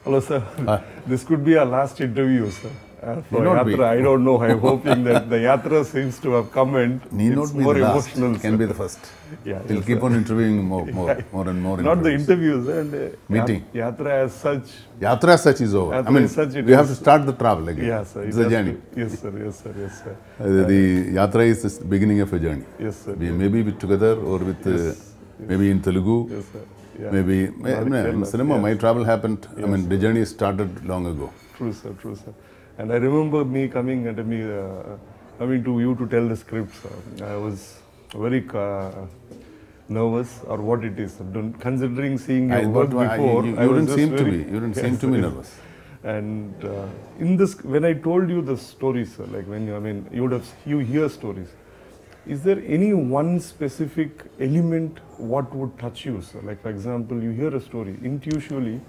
Hello, sir. This could be our last interview, sir. For Yatra, I don't know. I'm hoping that the Yatra seems to have come and it's more emotional. It can be the first. Yeah, we'll keep on interviewing more and more. Not the interviews and meeting. Yatra as such. Yatra as such is over. Yatra I mean, we have to start the travel again. Yes, sir. It's a journey. Yes, sir. Yes, sir. Yes, sir. The Yatra is the beginning of a journey. Yes, sir. Maybe together or with maybe in Telugu. Yes, sir. Yeah. Maybe in cinema. My travel happened. Yes, I mean, the journey started long ago. True, sir. True, sir. And I remember me coming and coming to you to tell the script, sir. I was very nervous, or what it is. Considering seeing your work before, you didn't seem to be. You didn't seem to be nervous. And in this, when I told you the stories, sir, like when you hear stories. Is there any one specific element what would touch you, sir? Like, for example, you hear a story, intuitively,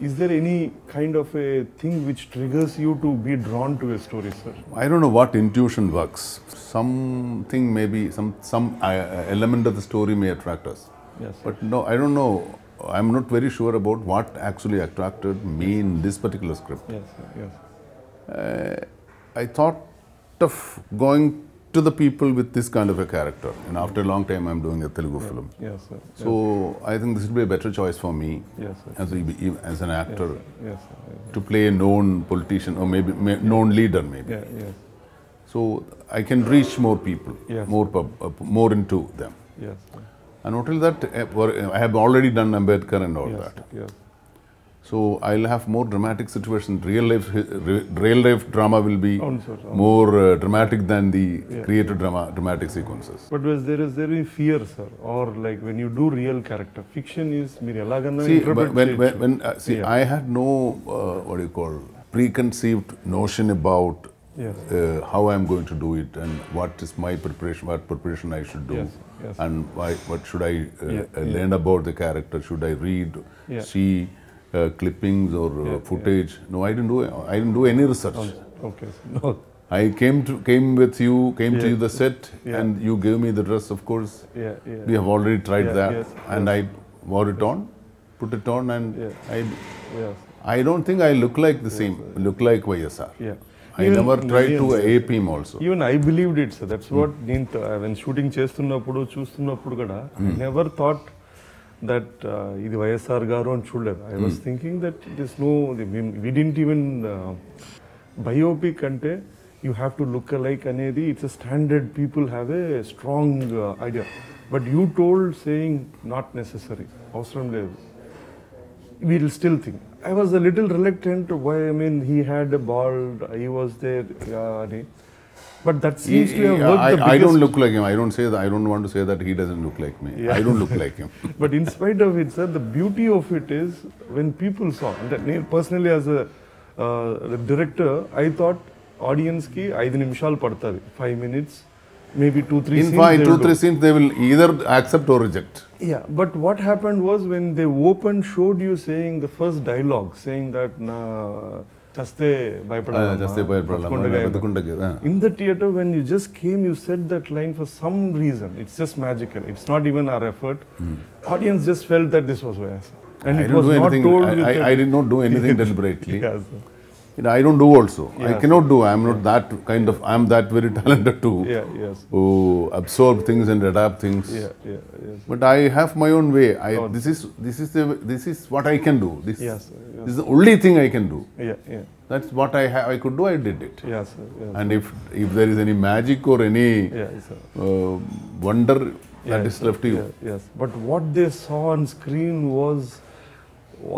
is there any kind of a thing which triggers you to be drawn to a story, sir? I don't know what intuition works. Something maybe, some element of the story may attract us. Yes, sir. But no, I don't know. I'm not very sure about what actually attracted me in this particular script. Yes, sir. Yes. I thought of going to the people with this kind of a character, and after a long time I'm doing a Telugu film. Yes, sir. So I think this would be a better choice for me, yes, as an actor, yes, sir. to play a known politician or maybe known leader maybe. Yeah, yes. So I can reach more people, yes, more into them. Yes, sir. And not only that, I have already done Ambedkar and all yes, that. Yes. So I'll have more dramatic situations. Real life drama will be more dramatic than the created dramatic sequences. But is there any fear, sir, or like when you do real character, fiction is see, I had no preconceived notion about how I'm going to do it and what is my preparation, what preparation I should do, and what should I learn about the character. Should I read, see clippings or footage? No, I didn't do any research. Okay. No. I came to you the set, and you gave me the dress. Of course, we have already tried that, and I wore it on, put it on, and I don't think I look like the same. Look like YSR. Yeah. I never tried to ape him also. Even I believed it, sir. That's what when shooting chestunnappudu chustunappudu kada, I never thought that ఇది వైఎస్ఆర్ గారు అని చూడలేదు. I was thinking that there's no, we didn't even biopic ante you have to look alike అనేది, it's a standard, people have a strong idea. But you told saying not necessary, అవసరం లేదు. We'll still think. I was a little reluctant. Why? I mean, he had a bald, he was there. But that seems to have worked. I don't look like him. I don't say that. I don't want to say that he doesn't look like me. I don't look like him. But in spite of it, sir, the beauty of it is when people saw. Personally, as a director, I thought audience ki 5 nimshal padtadi, 5 minutes, maybe 2-3 scenes. In 2-3 scenes, they will either accept or reject. Yeah, but what happened was when they showed you saying the first dialogue, saying that Chaste bhayapadala. In the theatre, when you just came, you said that line for some reason. It's just magical. It's not even our effort. Audience just felt that this was YSR. And it was not told. I did not do anything deliberately. Yes, sir. I don't do also. I cannot do. I am not that kind of. I am that very talented to absorb things and adapt things. But I have my own way. This is what I can do. This is the only thing I can do. That's what I could do. I did it. Yes, sir. And if there is any magic or any wonder, that is left to you. Yes. But what they saw on screen was,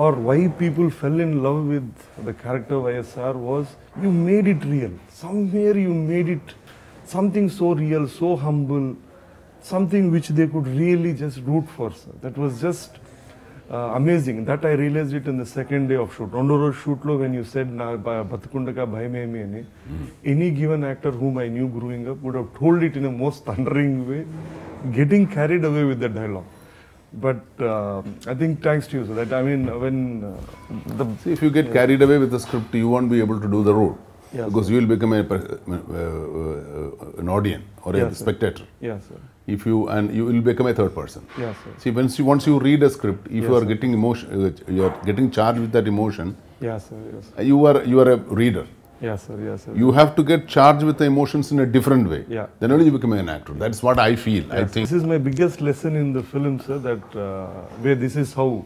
or why people fell in love with the character YSR, was you made it real. Somewhere you made it something so real, so humble, something which they could really just root for. Sir. That was just amazing. That I realized it in the second day of shoot. Rondo shoot lo, when you said Batukundaka Bhayamemi ani, any given actor whom I knew growing up would have told it in a most thundering way, getting carried away with the dialogue. But I think thanks to you, so that, I mean, when see, if you get carried away with the script, you won't be able to do the role. Yes, because you will become an audience or a spectator. Yes, sir. If you you will become a third person. Yes, sir. See, once you read a script, if you are getting emotion, you are getting charged with that emotion. Yes, sir. Yes, sir. You are a reader. Yes, sir. Yes, sir. You have to get charged with the emotions in a different way. Yeah. Then only you become an actor. That's what I feel. Yes. I think This is my biggest lesson in the film, sir. That where this is how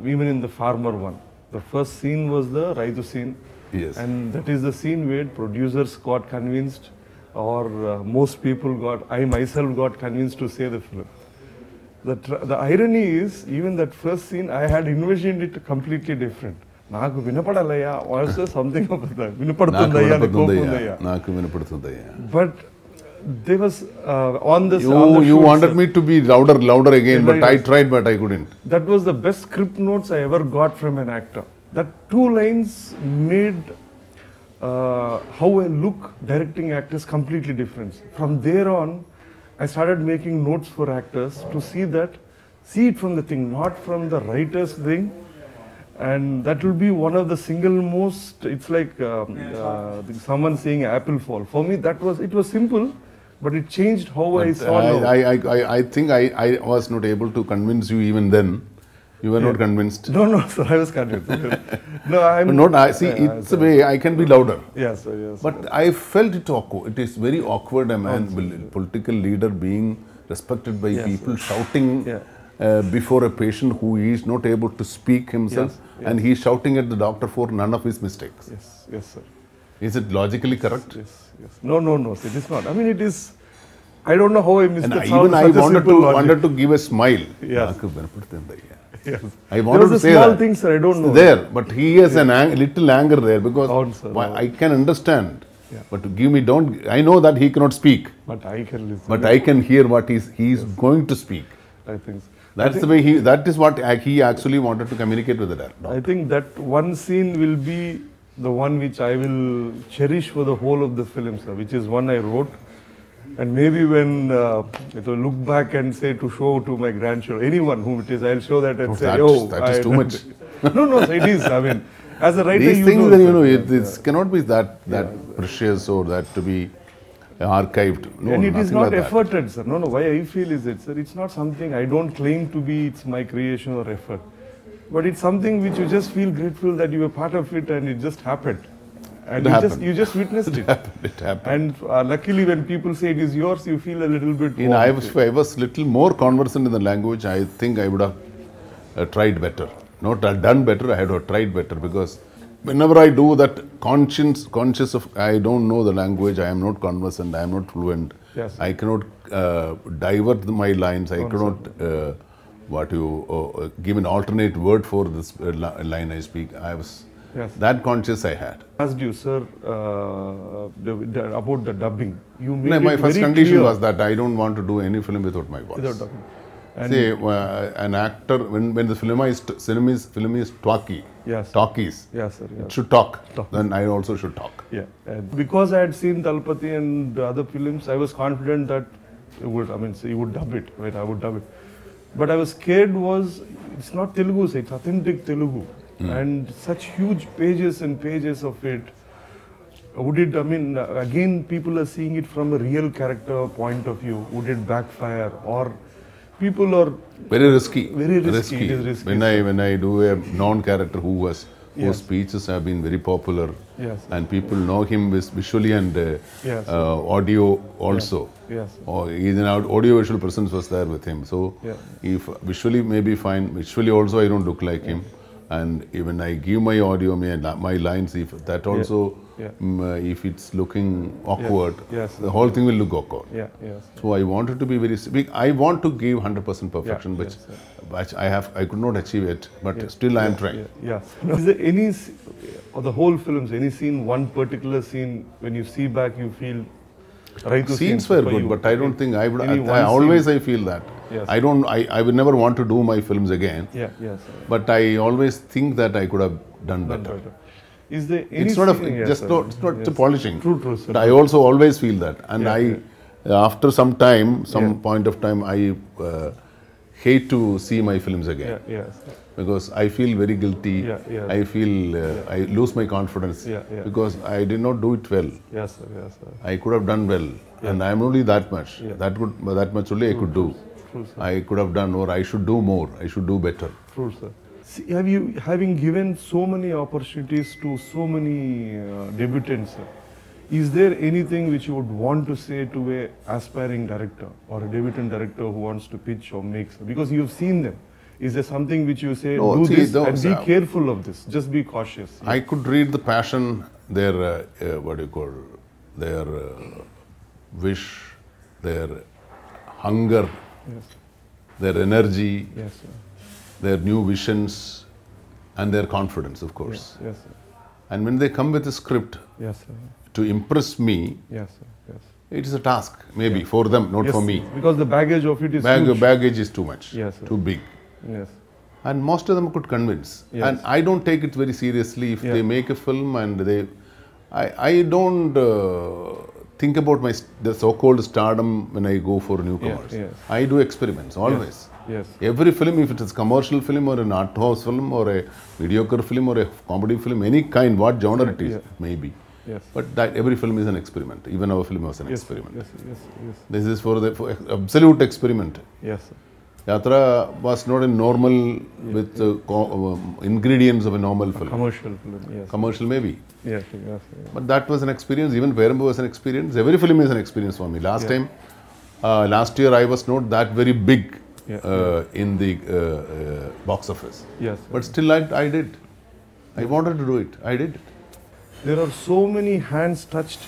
even in the farmer one, the first scene was the Raitu scene. Yes. And that is the scene where producers got convinced, or most people got, I myself got convinced to say the film. The irony is, even that first scene, I had envisioned it completely different. Naaku vinapadalaya, also something of that. Vinapadundaya, but there was on this. You wanted me to be louder again, but I tried, but I couldn't. That was the best script notes I ever got from an actor. That 2 lines made how I look directing actors completely different. From there on, I started making notes for actors to see it from the thing, not from the writer's thing. And that will be one of the single most, it's like someone saying apple fall. For me, it was simple, but it changed how I saw it. I think I was not able to convince you even then. You were not convinced. No, sir, I was convinced. See, it's a way I can be louder. Yes, sir, yes. But I felt it awkward. It is very awkward, a man, political leader being respected by people, shouting before a patient who is not able to speak himself, and he is shouting at the doctor for none of his mistakes. Yes, sir. Is it logically correct? Yes. No, sir, it is not. I mean, it is. I don't know how I missed that. Even I wanted to give a smile. Yes. Yes. I wanted to say small that. Thing, sir, I don't know. There, but he has a little anger there because I can understand. Yeah. But to give me, I know that he cannot speak. But I can listen. But I can hear what he is going to speak. I think so. That's the way that is what he actually wanted to communicate with the director. I think that one scene will be the one which I will cherish for the whole of the film, sir, which is one I wrote. And maybe when it will look back and say to show to my grandchildren, anyone whom it is, I'll show that and say, that is too much. No, sir, it is. I mean, as a writer, these things, it cannot be that precious or that to be archived. No, and it is not like efforted, sir. No, why I feel is it, sir, it's not something I don't claim to be, it's my creation or effort. But it's something which you just feel grateful that you were part of it and it just happened. And you just witnessed it. It happened. And luckily when people say it is yours, you feel a little bit if I was little more conversant in the language, I think I would have tried better. Not done better, I had to have tried better, because whenever I do that conscious of, I don't know the language, I am not conversant, I am not fluent. Yes. I cannot divert my lines, I cannot give an alternate word for this line I speak. That conscious I had. I asked you, sir, about the dubbing. You made my it first very condition clear. was that I don't want to do any film without my voice. Without dubbing. Say, an actor, when the film is talkie, talkies, yes, sir, it should talk, then I also should talk. Yeah, and because I had seen Talpati and the other films, I was confident that he would dub it, right? I would dub it. But I was scared it's not Telugu, it's authentic Telugu. And such huge pages and pages of it. Again, people are seeing it from a real character point of view. Would it backfire? Or people are very risky. Very risky. It is risky. When I do a non-character whose speeches have been very popular, and people know him visually and audio also. His audio visual presence was there with him. So if visually maybe fine, visually also I don't look like him. And even I give my audio, my lines, if that also, if it's looking awkward, the whole thing will look awkward. So I wanted to be very, I want to give 100% perfection, which I could not achieve it, but still I am trying. Is there any, of the whole films, any scene, one particular scene, when you see back, you feel scenes were good, but I don't think I would. I feel that. I would never want to do my films again. But I always think that I could have done better. Is there any? It's not a polishing. True, sir. But I also always feel that, and after some time, point of time, I hate to see my films again. Because I feel very guilty. I feel I lose my confidence because I did not do it well. I could have done well, and I am only that much. That much only I could do. I could have done more. I should do more. I should do better. True, sir. See, having given so many opportunities to so many debutants, sir, is there anything which you would want to say to a aspiring director or a debutant director who wants to pitch or make? Because you've seen them. Is there something which you say, do this and be careful of this, just be cautious? I could read the passion, their, their wish, their hunger, their energy, their new visions, and their confidence, of course. And when they come with a script to impress me, it is a task, maybe, for them, not for me. Because the baggage of it is huge. Baggage is too much, too big. And most of them could convince. And I don't take it very seriously if they make a film and they... I don't think about the so-called stardom when I go for newcomers. I do experiments, always. Every film, if it is a commercial film or an art house film or a mediocre film or a comedy film, any kind, what genre it is, maybe. But that every film is an experiment. Even our film was an experiment. This is for the absolute experiment. Yatra was not a normal with ingredients of a normal film. Commercial film, Commercial maybe. But that was an experience. Even Perambu was an experience. Every film is an experience for me. Last time, last year I was not that very big in the box office. But still I did. I wanted to do it. I did it. There are so many hands touched.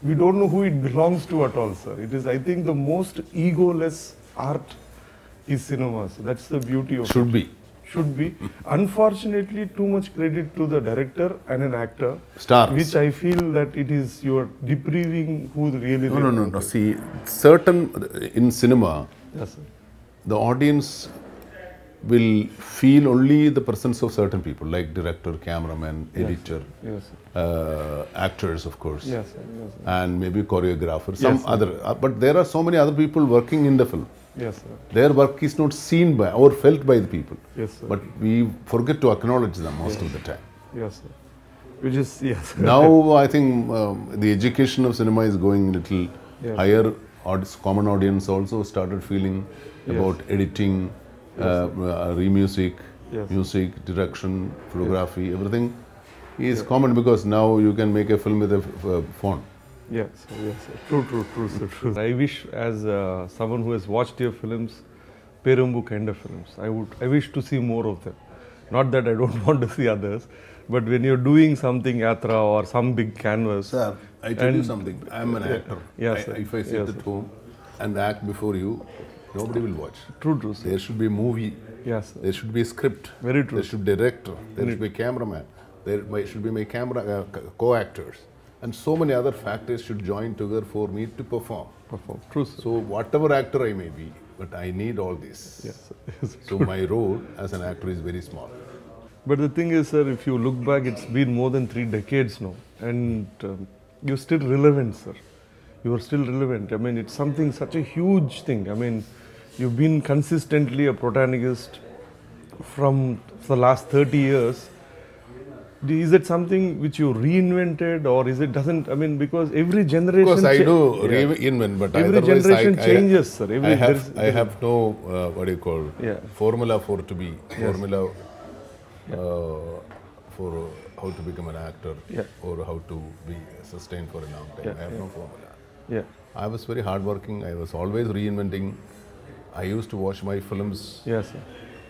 We don't know who it belongs to at all, sir. It is, I think, the most egoless art is cinema. So that's the beauty of it. Should be. Unfortunately, too much credit to the director and an actor. Stars. Which I feel that it is, you are depriving who really... No. See, in cinema, the audience will feel only the presence of certain people, like director, cameraman, editor, actors, of course, and maybe choreographer, some other. But there are so many other people working in the film. Their work is not seen by or felt by the people. But we forget to acknowledge them most of the time. Which is, Now I think the education of cinema is going a little higher. Common audience also started feeling about editing, music, direction, photography, everything is common because now you can make a film with a phone. True. I wish, as someone who has watched your films, Perambu kind of films, I wish to see more of them. Not that I don't want to see others, but when you're doing something Yatra or some big canvas. Sir, I tell you something. I'm an actor. If I sit at home and act before you, nobody will watch. True. There should be a movie. There should be a script. Very true. There should be a director. There should be a cameraman. There should be my co-actors. And so many other factors should join together for me to perform. True, sir. So whatever actor I may be, but I need all this. So my role as an actor is very small. But the thing is, sir, if you look back, it's been more than 3 decades now. And you're still relevant, sir. You are still relevant. I mean, it's something, such a huge thing. I mean, you've been consistently a protagonist for the last 30 years. Is it something which you reinvented, or is it doesn't? I mean, because every generation... Of course, I do reinvent, but every generation changes, sir. I have no, formula for to be, formula for how to become an actor or how to be sustained for a long time. I have no formula. I was very hardworking. I was always reinventing. I used to watch my films.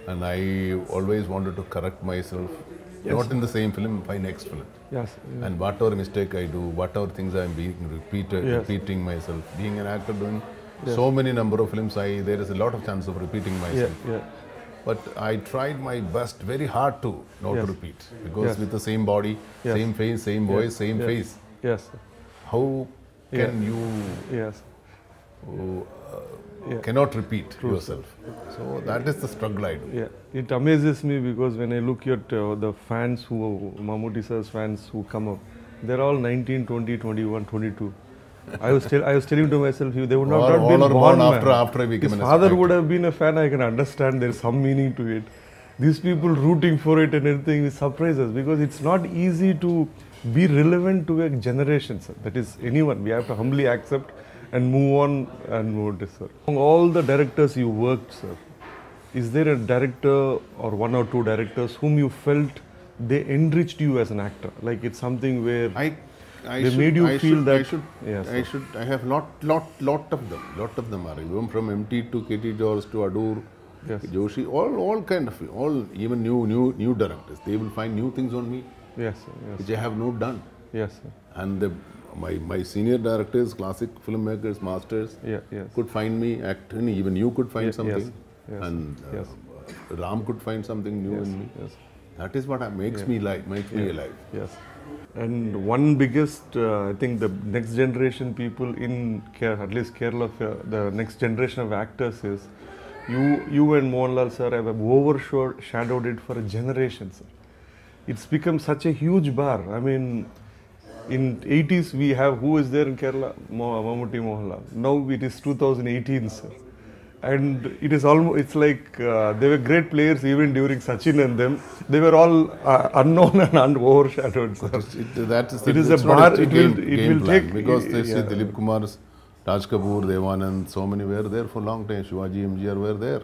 And I always wanted to correct myself. Not in the same film, by next film. And whatever mistake I do, whatever things I am being repeating myself. Being an actor doing so many number of films, there is a lot of chance of repeating myself. But I tried my best, very hard to not to repeat. Because with the same body, same face, same voice, same face. How can you cannot repeat yourself? So that is the struggle I do. It amazes me because when I look at the fans Mammootty sir's fans who come up, they're all 19, 20, 21, 22. I was telling to myself, they would not All have been are born after I became His an father actor. would have been a fan. I can understand. There's some meaning to it. These people rooting for it and everything is surprises because it's not easy to be relevant to a generation, sir. That is anyone. We have to humbly accept and move on and move this, sir. Among all the directors you worked, sir, is there a director or one or two directors whom you felt they enriched you as an actor? Like it's something where they made you feel that. I have lot of them are even from MT to KT George to Adur, Joshi, all kind of even new directors. They will find new things on me, which I have not done. Yes, sir. And my senior directors, classic filmmakers, masters, could find me acting. Even you could find something, and Ram could find something new in me. That is what makes me alive. Yes. And one biggest, I think the next generation people in Kerala, at least Kerala, the next generation of actors is, you and Mohanlal sir have overshadowed it for a generation, sir. It's become such a huge bar. I mean, in 80s we have, who is there in Kerala? Mammootty, Mohanlal. Now it is 2018, sir. And it is almost, it's like they were great players even during Sachin and them. They were all unknown and overshadowed. Sir. It is a bar. It will take, because they see Dilip Kumar's, Raj Kapoor, Devanand, so many were there for a long time. Shivaji, MGR were there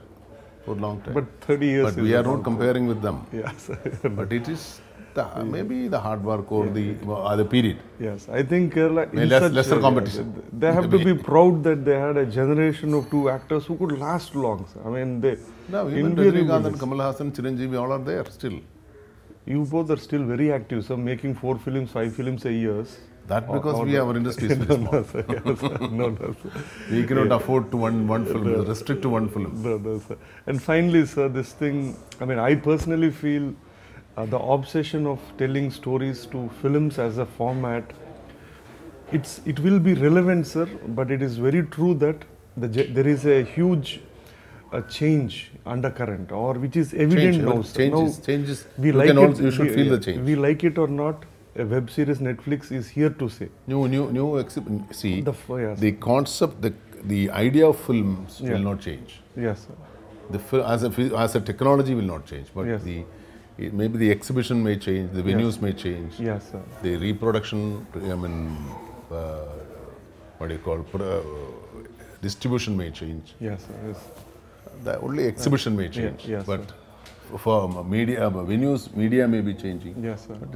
for a long time. But 30 years. But we are not comparing with them. Yes. But it is maybe the hard work or the period. Yes, I think Kerala, lesser competition. They have to be proud that they had a generation of two actors who could last long. Sir. I mean, even Rajinikanth and Kamal Haasan, Chiranjeevi, all are there still. You both are still very active, sir, making 4 films, 5 films a year. That because our industry is very small. No, sir. We cannot afford to one film, restrict to one film. No, sir. And finally, sir, this thing, I mean, I personally feel the obsession of telling stories to films as a format, it will be relevant, sir, but it is very true that there is a huge change undercurrent, or which is evident now. Changes. You should feel the change. We like it or not, a web series Netflix is here to say. See, the concept, the idea of films will not change. Yes, sir. As a technology will not change, but maybe the exhibition may change, the venues may change. Yes, sir. The reproduction, distribution may change. Yes, sir. Yes. The only exhibition may change. But for media, venues, media may be changing. Yes, sir. But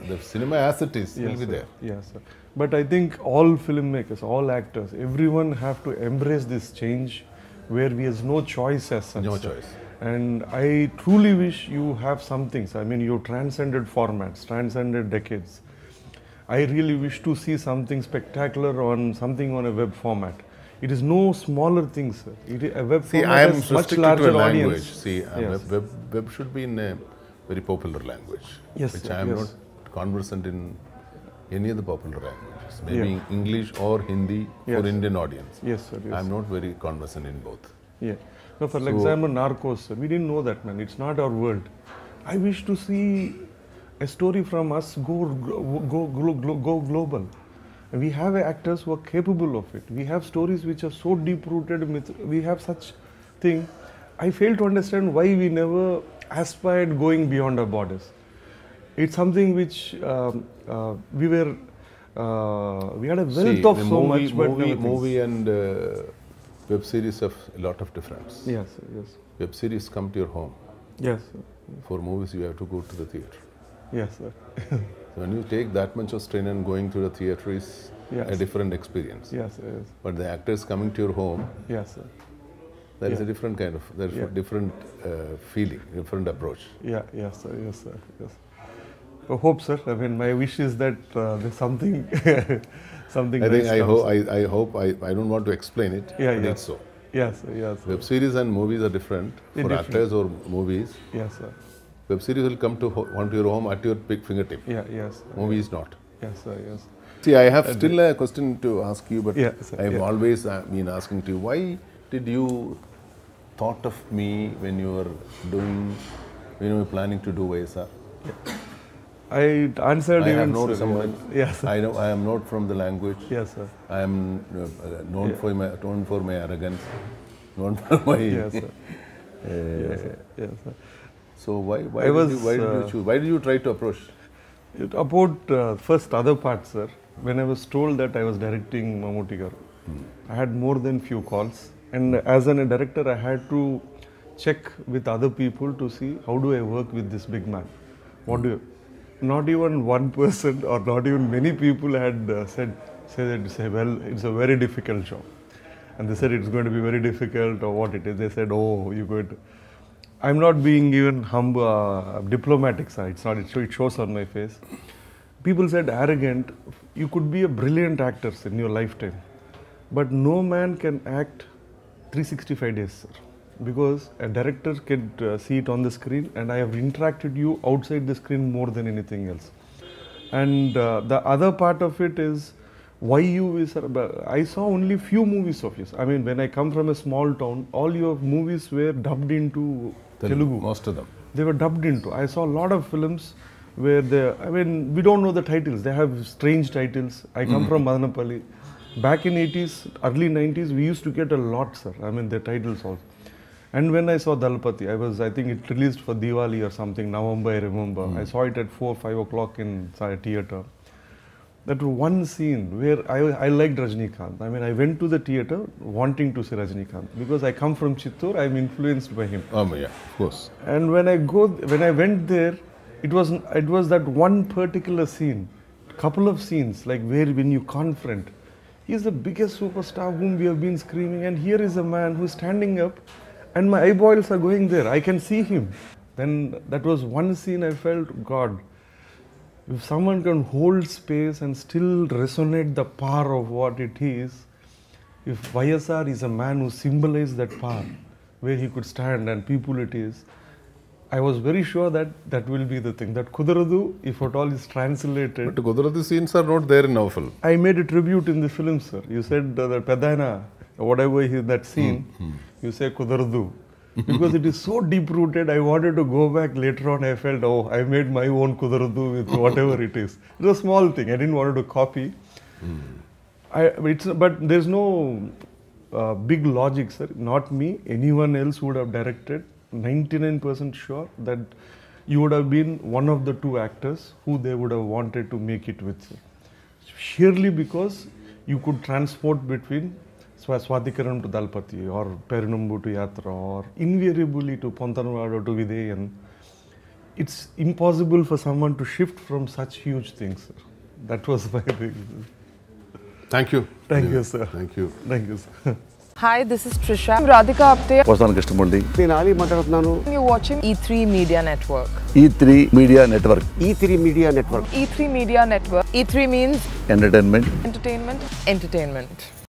the cinema as it is will be there. Yes, sir. But I think all filmmakers, all actors, everyone have to embrace this change where we have no choice as such. No choice. And I truly wish you have some things. I mean, you transcended formats, transcended decades. I really wish to see something spectacular on a web format. It is no smaller thing, sir. A web format has much larger audience. See, web should be in a very popular language, which I am not conversant in any of the popular languages. Maybe English or Hindi for Indian audience. Yes, sir. Yes. I am not very conversant in both. Yeah. No, for example, Narcos, sir. We didn't know that, man. It's not our world. I wish to see a story from us go global. We have actors who are capable of it. We have stories which are so deep-rooted. We have such thing. I fail to understand why we never aspired going beyond our borders. It's something which we had a wealth of so much. But movie and web series have a lot of difference. Yes, yes. Web series come to your home. Yes, sir. For movies, you have to go to the theatre. Yes, sir. So when you take that much of strain and going to the theatre is a different experience. Yes, yes. But the actors coming to your home, yes, sir. There is a different kind of, there is a different feeling, different approach. Yeah, yes, sir. Yes, sir. Yes. I hope, sir. I mean, my wish is that there's something, something. I hope. I don't want to explain it. Yeah, but it's so. Yes, sir. Yes. Sir. Web series and movies are different for actors or movies. Yes, sir. Web series will come to onto your home at your fingertip. Yeah, yes. Movie is not. Yes, sir. Yes. See, I have still a question to ask you, but sir, I have always been asking to you, why did you thought of me when you were doing, when you were planning to do YSR? I answered I even have no sir, resemblance. Yes, sir. I know I am not from the language. Yes, sir. I am known for my arrogance, known for my. Yes, sir. Yes, sir. Yes, sir. So why did you choose? Why did you try to approach? About first other part, sir. When I was told that I was directing Mammootty garu, I had more than few calls, and as a director, I had to check with other people to see how do I work with this big man. What do you? Not even one person or not even many people had said well, it's a very difficult job, and they said it's going to be very difficult or what it is. They said, oh, you're going to. I'm not being even humble, diplomatic, sir. It's not. It shows on my face. People said arrogant. You could be a brilliant actor in your lifetime, but no man can act 365 days, sir. Because a director can see it on the screen, and I have interacted you outside the screen more than anything else. And the other part of it is why you is. I saw only few movies of yours. I mean, when I come from a small town, all your movies were dubbed into Telugu. Most of them. They were dubbed into. I saw a lot of films where we don't know the titles. They have strange titles. I come from Madanapalli. Back in 80s, early 90s, we used to get a lot, sir. I mean, the titles also. And when I saw Dalpati, I think it released for Diwali or something, November, I remember. I saw it at 4, 5 o'clock in theatre. That one scene where I liked Rajinikanth. I mean, I went to the theatre wanting to see Rajinikanth because I come from Chittoor, I'm influenced by him. Oh, yeah, of course. And when I went there, it was that one particular scene, couple of scenes, like when you confront. He's the biggest superstar whom we have been screaming, and here is a man who's standing up, and my eyeballs are going there. I can see him. Then that was one scene I felt, God, if someone can hold space and still resonate the power of what it is, if YSR is a man who symbolized that power, where he could stand and people it is, I was very sure that will be the thing. That Kudaradu, if at all is translated. But Kudaradu scenes are not there in our film. I made a tribute in the film, sir. You said that Pedaina, whatever that scene, you say Kudaradu. Because it is so deep rooted, I wanted to go back later on. I felt, oh, I made my own Kudaradu with whatever it is. It's a small thing. I didn't want to copy. But there's no big logic, sir. Not me. Anyone else would have directed. 99% sure that you would have been one of the two actors who they would have wanted to make it with. Sheerly because you could transport between Swatikaram to Dalpati or Perinambu to Yatra or invariably to Pontanavadu to Videyan. It's impossible for someone to shift from such huge things, sir. That was my big. Thank you. Thank you, sir. Thank you. Thank you, sir. Hi, this is Trisha. I'm Radhika Apte. You're watching E3 Media Network. E3 Media Network. E3 Media Network. E3 Media Network. E3 means Entertainment. entertainment. Entertainment.